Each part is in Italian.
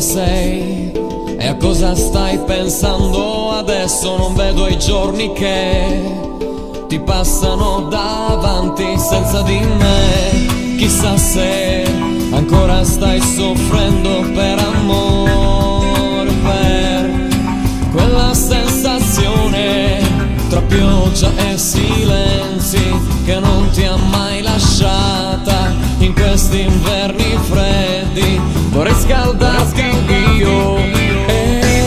dove sei e a cosa stai pensando adesso. Non vedo i giorni che ti passano davanti senza di me. Chissà se ancora stai soffrendo per amore, per quella sensazione tra pioggia e silenzi che non ti ha mai lasciata in questi inverni freddi. Vorrei scaldarti io e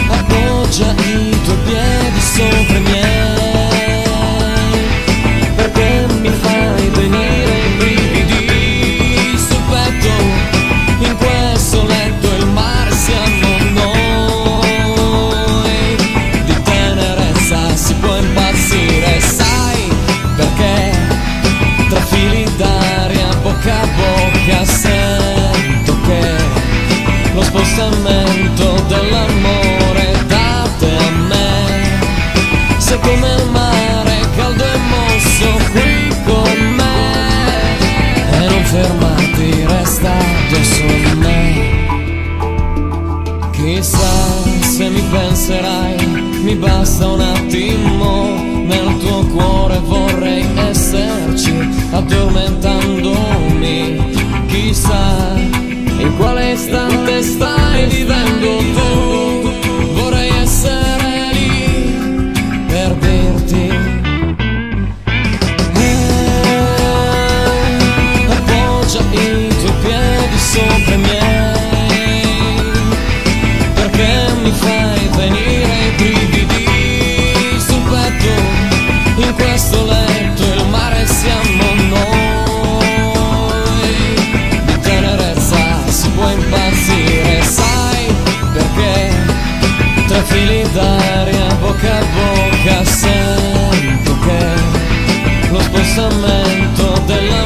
appoggia i tuoi piedi sopra i miei, perché mi fai venire i brividi sul petto. In questo letto il mare siamo noi, di tenerezza si può impazzire, sai perché? Tra fili d'aria bocca a bocca sento che lo spostamento dell'amore da te a me sei come il mare caldo e mosso qui con me, e non fermarti, resta addosso a me. Chissà se mi penserai, mi basta un attimo, nel tuo cuore vorrei esserci addormentandomi. Chissà in quale istante stai vivendo tu, vorrei essere lì per dirti appoggia i tuoi piedi sopra i miei, perché mi fai venire i brividi sul petto. In questo letto il mare siamo noi, di tenerezza si può impazzire, sai perché? Tra fili d'aria bocca a bocca sento che lo spostamento della